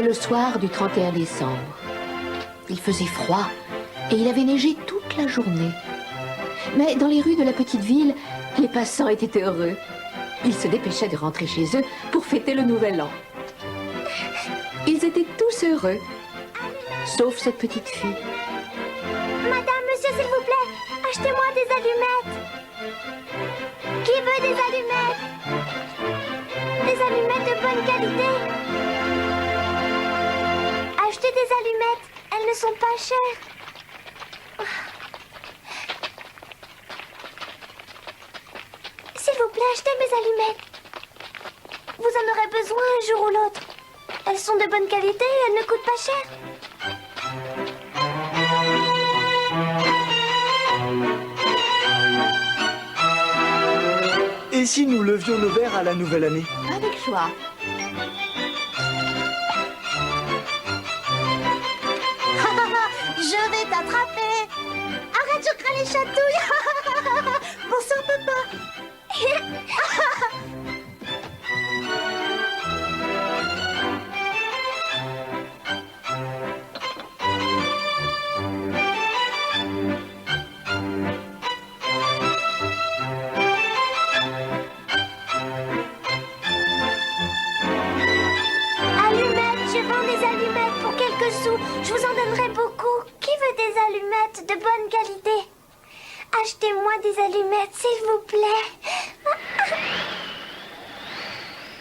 C'était le soir du 31 décembre. Il faisait froid et il avait neigé toute la journée. Mais dans les rues de la petite ville, les passants étaient heureux. Ils se dépêchaient de rentrer chez eux pour fêter le nouvel an. Ils étaient tous heureux, sauf cette petite fille. Madame, monsieur, s'il vous plaît, achetez-moi des allumettes. Qui veut des allumettes? Des allumettes de bonne qualité. Achetez des allumettes, elles ne sont pas chères. S'il vous plaît, achetez mes allumettes. Vous en aurez besoin un jour ou l'autre. Elles sont de bonne qualité et elles ne coûtent pas cher. Et si nous levions nos verres à la nouvelle année? Avec joie. Je vais t'attraper. Arrête, je crains les chatouilles. Bonsoir, papa. Allumettes, je vends des allumettes pour quelques sous. Je vous en donnerai beaucoup. Qui veut des allumettes de bonne qualité? Achetez-moi des allumettes, s'il vous plaît.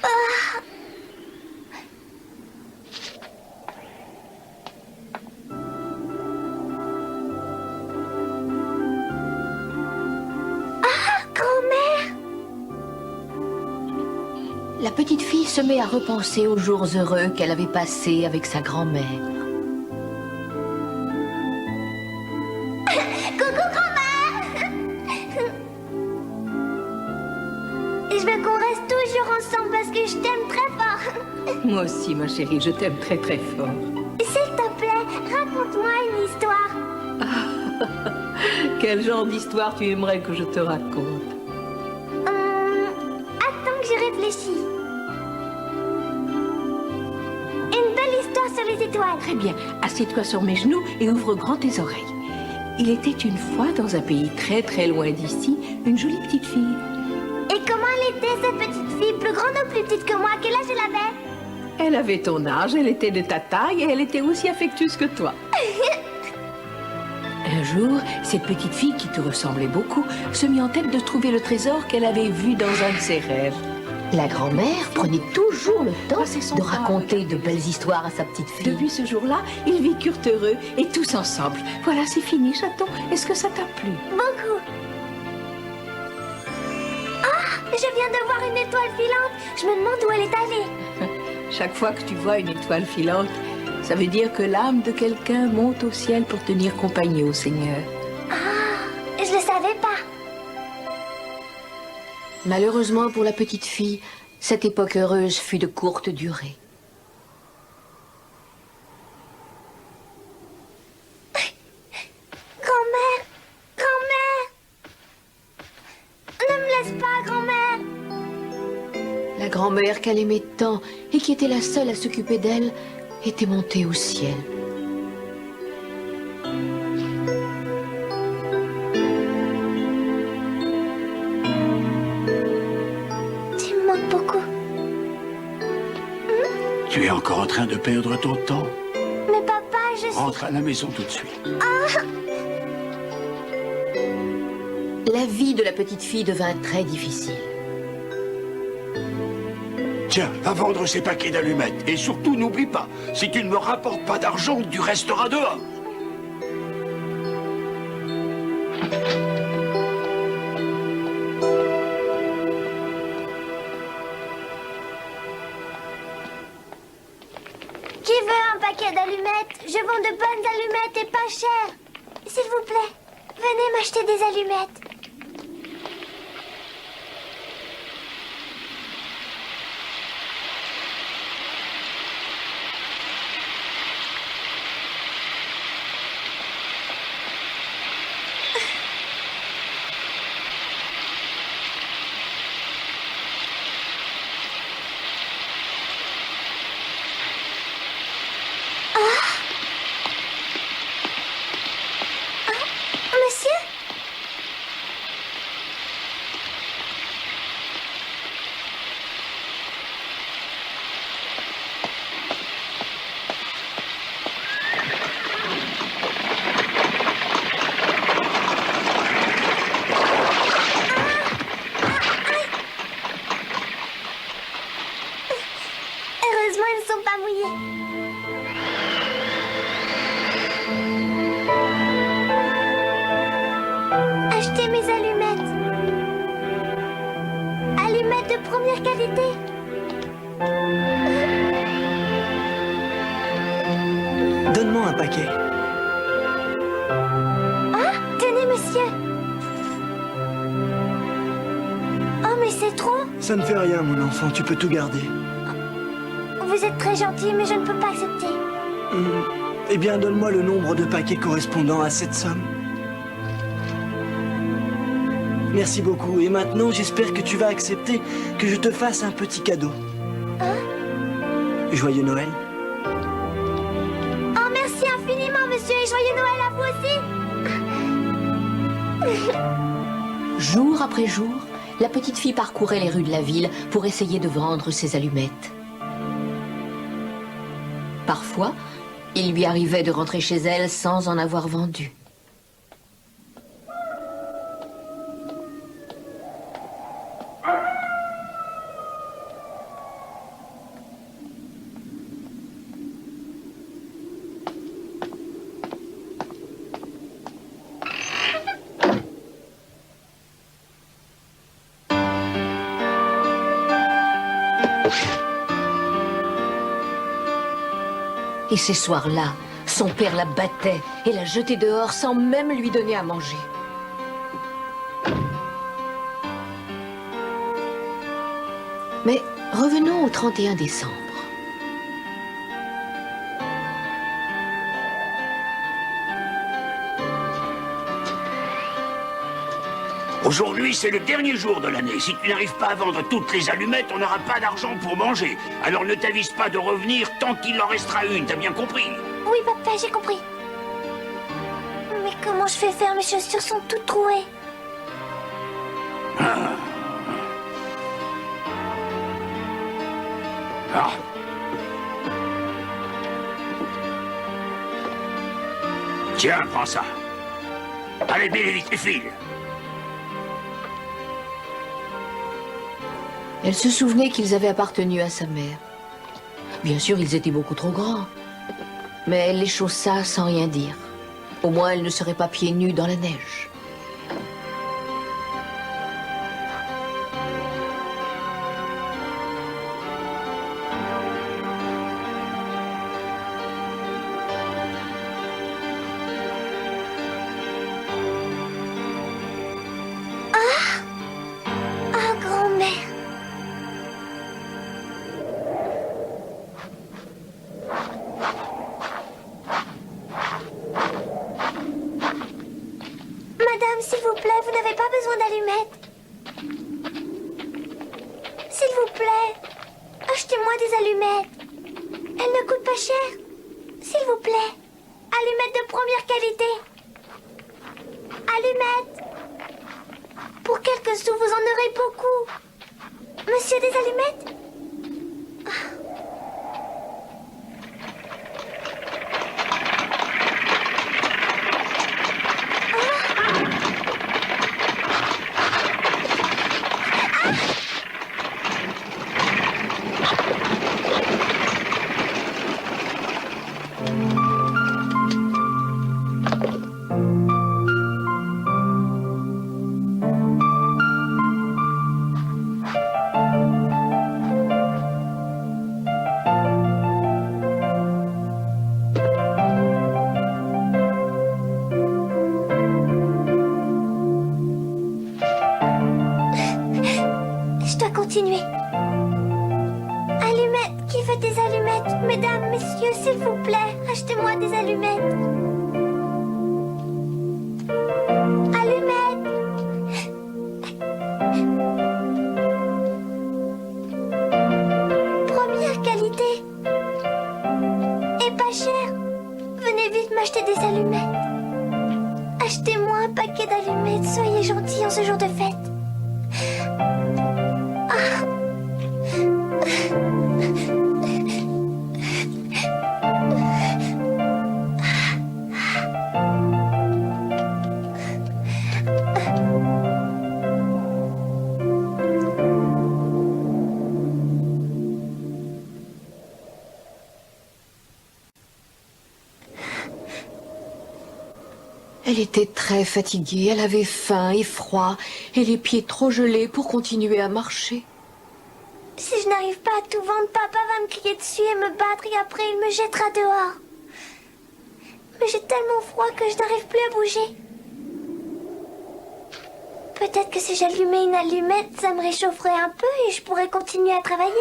Ah. Ah, grand-mère! La petite fille se met à repenser aux jours heureux qu'elle avait passés avec sa grand-mère. Coucou, grand-mère! Et je veux qu'on reste toujours ensemble parce que je t'aime très fort. Moi aussi, ma chérie, je t'aime très très fort. S'il te plaît, raconte-moi une histoire. Quel genre d'histoire tu aimerais que je te raconte? Attends que je réfléchis. Une belle histoire sur les étoiles. Très bien, assieds-toi sur mes genoux et ouvre grand tes oreilles. Il était une fois dans un pays très très loin d'ici, une jolie petite fille. Et comment elle était, cette petite fille? Plus grande ou plus petite que moi? Quel âge elle avait? Elle avait ton âge, elle était de ta taille et elle était aussi affectueuse que toi. Un jour, cette petite fille qui te ressemblait beaucoup se mit en tête de trouver le trésor qu'elle avait vu dans un de ses rêves. La grand-mère prenait toujours le temps de raconter de belles histoires à sa petite fille. Depuis ce jour-là, ils vécurent heureux et tous ensemble. Voilà, c'est fini, chaton. Est-ce que ça t'a plu? Beaucoup. Ah, je viens de voir une étoile filante. Je me demande où elle est allée. Chaque fois que tu vois une étoile filante, ça veut dire que l'âme de quelqu'un monte au ciel pour tenir compagnie au Seigneur. Ah, je le savais pas. Malheureusement pour la petite fille, cette époque heureuse fut de courte durée. Grand-mère, grand-mère. Ne me laisse pas, grand-mère. La grand-mère qu'elle aimait tant et qui était la seule à s'occuper d'elle était montée au ciel. Tu me manques beaucoup. Tu es encore en train de perdre ton temps. Mais papa, je suis... Rentre à la maison tout de suite. La vie de la petite fille devint très difficile. Tiens, va vendre ces paquets d'allumettes. Et surtout, n'oublie pas, si tu ne me rapportes pas d'argent, tu resteras dehors. Qui veut un paquet d'allumettes? Je vends de bonnes allumettes et pas chères. S'il vous plaît, venez m'acheter des allumettes. pas mouiller. Achetez mes allumettes. Allumettes de première qualité. Donne-moi un paquet. Ah, tenez, monsieur. Oh, mais c'est trop. Ça ne fait rien, mon enfant, tu peux tout garder. Vous êtes très gentil, mais je ne peux pas accepter. Eh bien, donne-moi le nombre de paquets correspondant à cette somme. Merci beaucoup. Et maintenant, j'espère que tu vas accepter que je te fasse un petit cadeau. Joyeux Noël. Oh, merci infiniment, monsieur, et joyeux Noël à vous aussi. Jour après jour, la petite fille parcourait les rues de la ville pour essayer de vendre ses allumettes. Parfois, il lui arrivait de rentrer chez elle sans en avoir vendu. Et ces soirs-là, son père la battait et la jetait dehors sans même lui donner à manger. Mais revenons au 31 décembre. Aujourd'hui, c'est le dernier jour de l'année. Si tu n'arrives pas à vendre toutes les allumettes, on n'aura pas d'argent pour manger. Alors ne t'avise pas de revenir tant qu'il en restera une, t'as bien compris? Oui, papa, j'ai compris. Mais comment je fais faire? Mes chaussures sont toutes trouées. Ah. Tiens, prends ça. Allez, vite, file. Elle se souvenait qu'ils avaient appartenu à sa mère. Bien sûr, ils étaient beaucoup trop grands. Mais elle les chaussa sans rien dire. Au moins, elle ne serait pas pieds nus dans la neige. Ah, grand-mère. Madame, s'il vous plaît, vous n'avez pas besoin d'allumettes. S'il vous plaît, achetez-moi des allumettes. Elles ne coûtent pas cher. S'il vous plaît, allumettes de première qualité. Allumettes. Pour quelques sous, vous en aurez beaucoup. Monsieur, des allumettes? Je dois continuer. Allumettes, qui veut des allumettes? Mesdames, messieurs, s'il vous plaît, achetez-moi des allumettes. Allumettes. Première qualité. Et pas cher. Venez vite m'acheter des allumettes. Achetez-moi un paquet d'allumettes, soyez gentils en ce jour de fête. Elle était très fatiguée, elle avait faim et froid, et les pieds trop gelés pour continuer à marcher. Si je n'arrive pas à tout vendre, papa va me crier dessus et me battre et après il me jettera dehors. Mais j'ai tellement froid que je n'arrive plus à bouger. Peut-être que si j'allumais une allumette, ça me réchaufferait un peu et je pourrais continuer à travailler.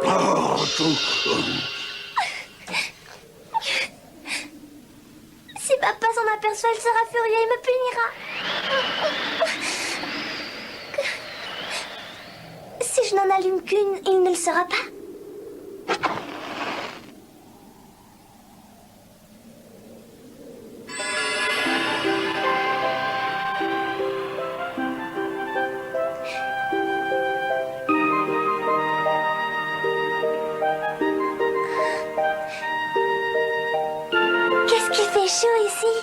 Oh, tout... Si papa s'en aperçoit, il sera furieux et me punira. Si je n'en allume qu'une, il ne le saura pas. Qu'est-ce qui fait chaud ici?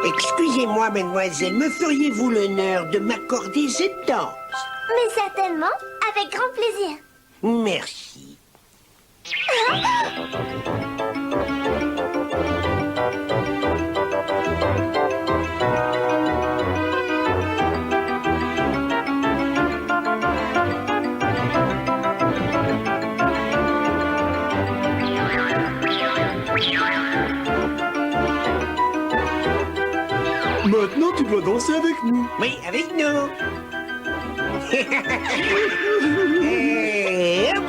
Excusez-moi, mademoiselle, me feriez-vous l'honneur de m'accorder cette danse? Mais certainement, avec grand plaisir. Merci. Maintenant, tu dois danser avec nous. Oui, avec nous. Et hop.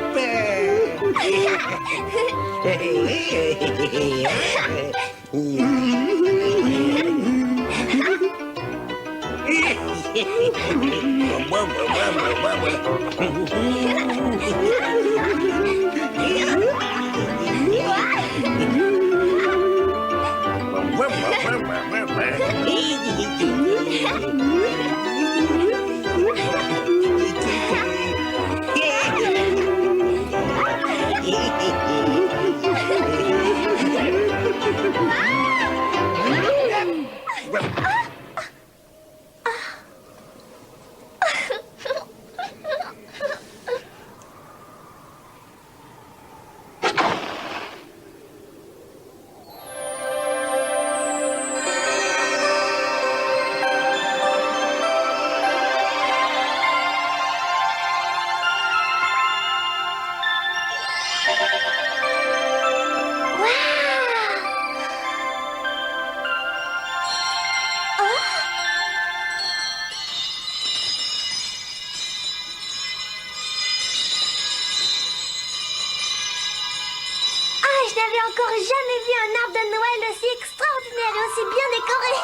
Je n'avais encore jamais vu un arbre de Noël aussi extraordinaire et aussi bien décoré.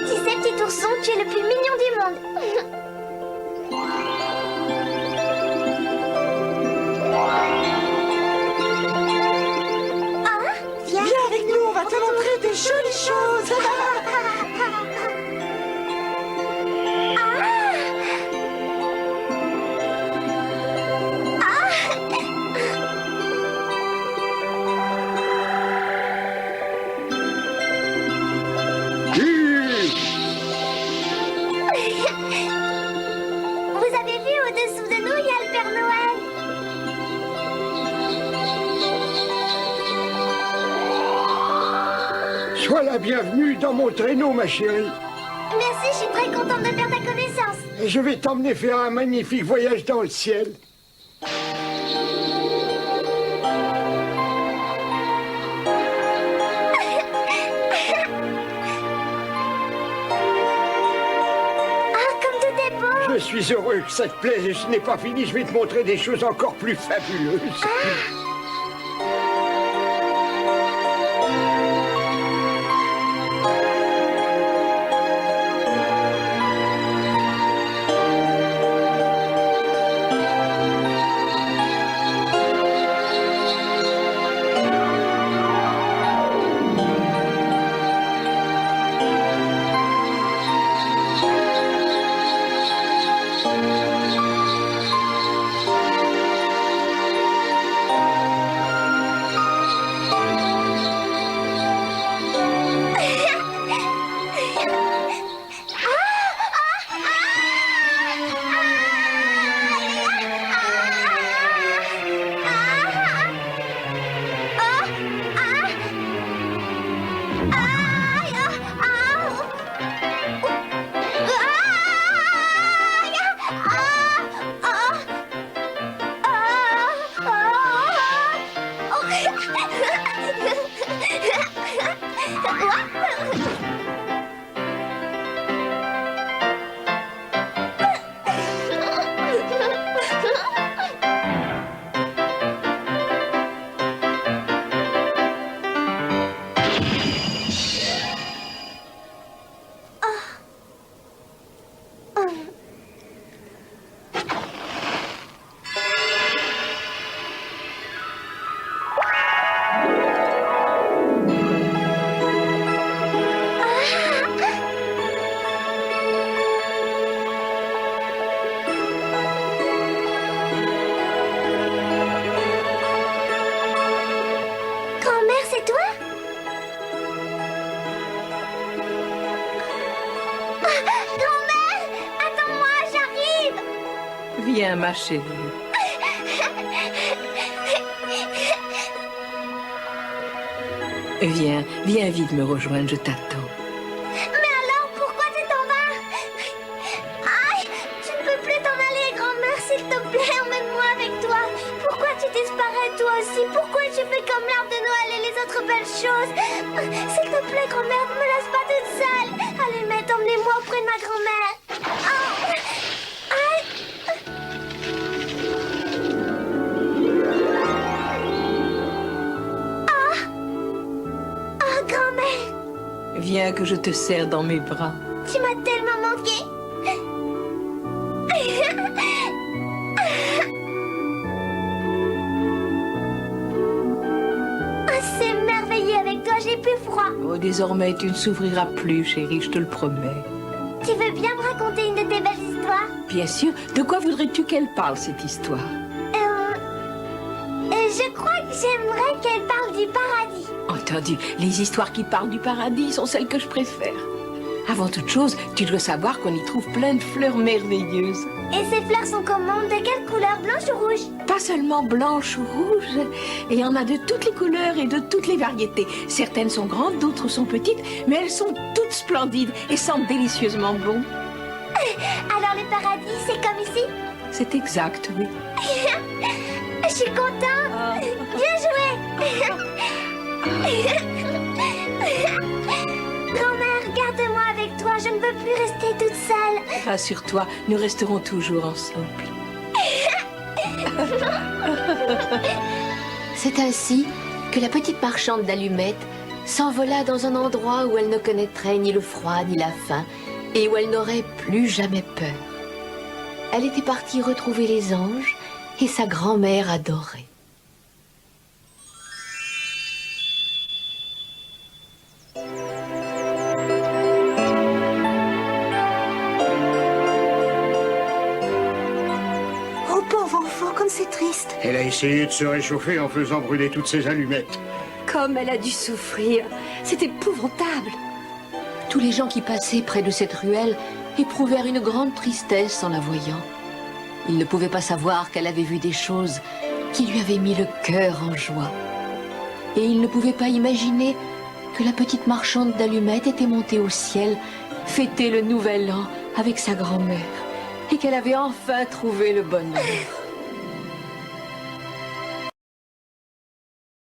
Tu sais, petit ourson, tu es le plus mignon du monde. Viens avec nous, on va te montrer des jolies choses. Vous avez vu, au-dessous de nous, il y a le Père Noël. Sois la bienvenue dans mon traîneau, ma chérie. Merci, je suis très contente de faire ta connaissance. Et je vais t'emmener faire un magnifique voyage dans le ciel. Ah, comme tout est beau. suis heureux que ça te plaise et ce n'est pas fini. Je vais te montrer des choses encore plus fabuleuses. Grand-mère, c'est toi? Grand-mère, attends-moi, j'arrive! Viens, ma chérie. Viens, viens vite me rejoindre, je t'attends. Mais alors, pourquoi tu t'en vas? Aïe, je ne peux plus t'en aller, grand-mère, s'il te plaît, emmène-moi avec toi. Pourquoi tu disparais toi aussi? Pourquoi tu fais comme l'arbre de Noël et les autres belles choses? S'il te plaît, grand-mère, ne me laisse pas toute seule. Allumette, emmenez-moi auprès de ma grand-mère. Oh. Aïe. Oh, grand-mère, Viens que je te serre dans mes bras. tu m'as tellement manqué. Oh, c'est merveilleux avec toi, j'ai plus froid. Oh, désormais, tu ne souffriras plus, chérie, je te le promets. Tu veux bien me raconter une de tes belles histoires? Bien sûr. De quoi voudrais-tu qu'elle parle, cette histoire? Je crois que j'aimerais qu'elle parle du paradis. Entendu, les histoires qui parlent du paradis sont celles que je préfère. Avant toute chose, tu dois savoir qu'on y trouve plein de fleurs merveilleuses. Et ces fleurs sont comment? De quelle couleur? Blanche ou rouge? Pas seulement blanches ou rouges, et il y en a de toutes les couleurs et de toutes les variétés. Certaines sont grandes, d'autres sont petites, mais elles sont toutes splendides et sentent délicieusement bon. Alors le paradis, c'est comme ici? C'est exact, oui. Je suis contente. Bien joué. Grand-mère, garde-moi avec toi. Je ne veux plus rester toute seule. Rassure-toi, nous resterons toujours ensemble. C'est ainsi que la petite marchande d'allumettes s'envola dans un endroit où elle ne connaîtrait ni le froid ni la faim et où elle n'aurait plus jamais peur. Elle était partie retrouver les anges et sa grand-mère adorée. Oh, pauvre enfant, comme c'est triste. Elle a essayé de se réchauffer en faisant brûler toutes ses allumettes. Comme elle a dû souffrir. C'est épouvantable. Tous les gens qui passaient près de cette ruelle éprouvèrent une grande tristesse en la voyant. Ils ne pouvaient pas savoir qu'elle avait vu des choses qui lui avaient mis le cœur en joie. Et ils ne pouvaient pas imaginer que la petite marchande d'allumettes était montée au ciel, fêter le nouvel an avec sa grand-mère, et qu'elle avait enfin trouvé le bonheur.